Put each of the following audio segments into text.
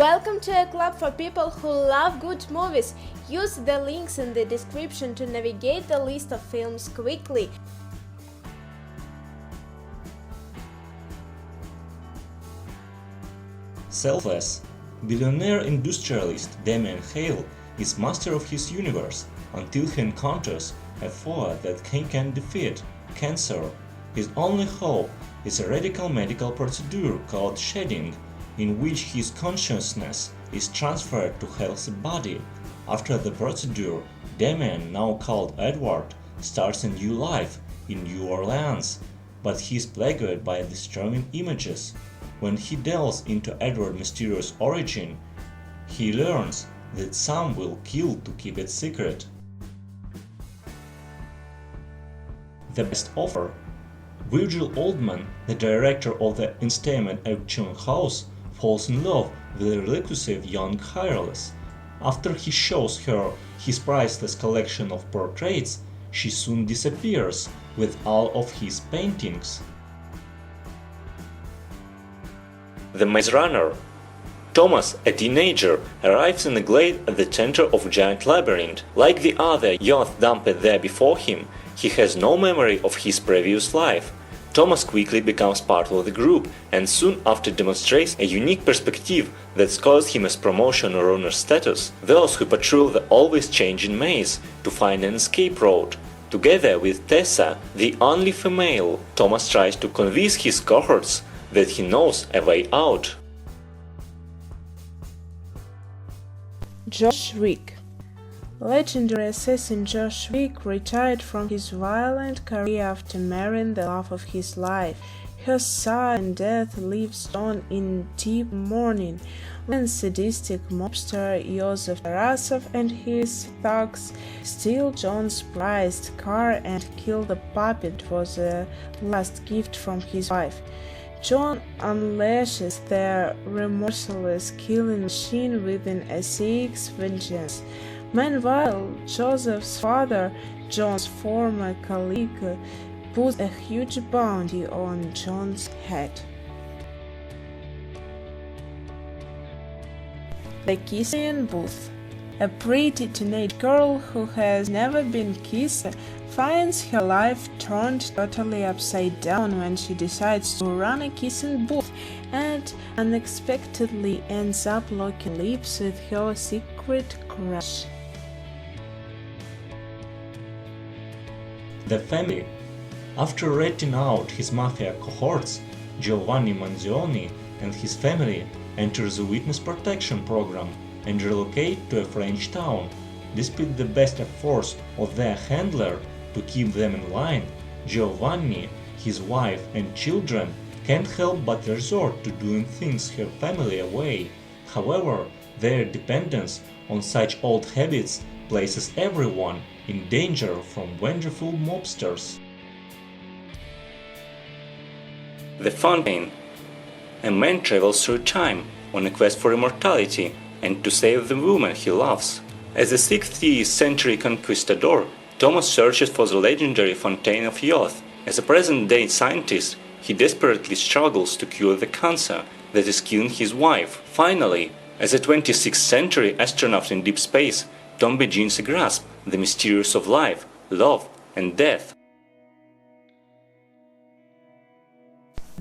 Welcome to a club for people who love good movies. Use the links in the description to navigate the list of films quickly. Selfless. Billionaire industrialist Damien Hale is master of his universe until he encounters a foe that he can defeat, cancer. His only hope is a radical medical procedure called shedding, in which his consciousness is transferred to Hale's body. After the procedure, Damien, now called Edward, starts a new life in New Orleans, but he is plagued by disturbing images. When he delves into Edward's mysterious origin, he learns that some will kill to keep it secret. The best offer. Virgil Oldman, the director of the entertainment auction house, falls in love with a reclusive young heiress. After he shows her his priceless collection of portraits, she soon disappears with all of his paintings. The Maze Runner. Thomas, a teenager, arrives in a glade at the center of a giant labyrinth. Like the other youth dumped there before him, he has no memory of his previous life. Thomas quickly becomes part of the group and soon after demonstrates a unique perspective that scores him as promotion or honor status. Those who patrol the always changing maze to find an escape route. Together with Tessa, the only female, Thomas tries to convince his cohorts that he knows a way out. Josh Wick. Legendary assassin Josh Wick retired from his violent career after marrying the love of his life. Her sudden death leaves John in deep mourning when sadistic mobster Joseph Tarasov and his thugs steal John's prized car and kill the puppet. It was a last gift from his wife. John unleashes their remorseless killing machine with an asaic's vengeance. Meanwhile, Joseph's father, John's former colleague, puts a huge bounty on John's head. The Kissing Booth. A pretty teenage girl who has never been kissed finds her life turned totally upside down when she decides to run a kissing booth and unexpectedly ends up locking lips with her secret crush. The family. After ratting out his mafia cohorts, Giovanni Manzioni and his family enter the witness protection program and relocate to a French town. Despite the best efforts of their handler to keep them in line, Giovanni, his wife and children can't help but resort to doing things her family away. However, their dependence on such old habits places everyone in danger from vengeful mobsters. The Fountain. A man travels through time on a quest for immortality and to save the woman he loves. As a 16th century conquistador, Thomas searches for the legendary Fountain of Youth. As a present-day scientist, he desperately struggles to cure the cancer that is killing his wife. Finally, as a 26th century astronaut in deep space, Tom begins to grasp the mysteries of life, love, and death.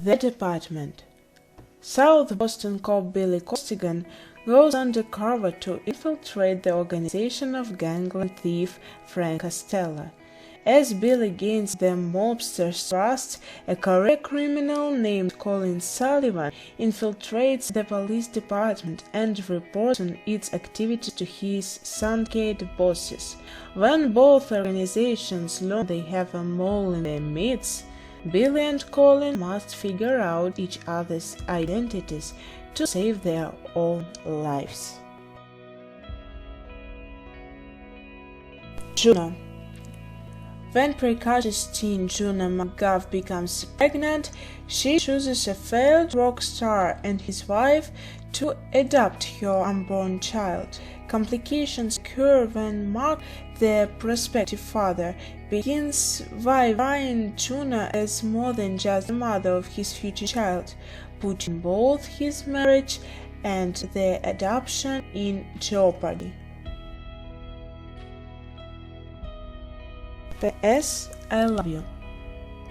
The Department. South Boston cop Billy Costigan goes undercover to infiltrate the organization of gangland thief Frank Costello. As Billy gains the mobster's trust, a career criminal named Colin Sullivan infiltrates the police department and reports on its activities to his Sandgate bosses. When both organizations learn they have a mole in their midst, Billy and Colin must figure out each other's identities to save their own lives. Juno. When precocious teen Juno McGuff becomes pregnant, she chooses a failed rock star and his wife to adopt her unborn child. Complications occur when Mark, the prospective father, begins vivifying Juno as more than just the mother of his future child, putting both his marriage and their adoption in jeopardy. P.S. I love you.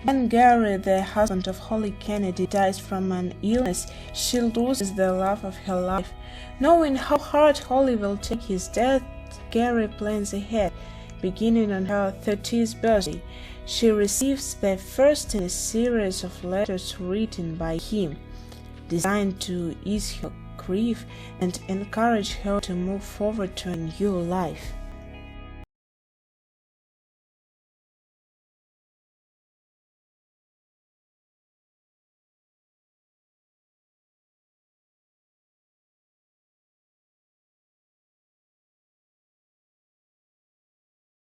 When Gary, the husband of Holly Kennedy, dies from an illness, she loses the love of her life. Knowing how hard Holly will take his death, Gary plans ahead. Beginning on her 30th birthday, she receives the first in a series of letters written by him, designed to ease her grief and encourage her to move forward to a new life.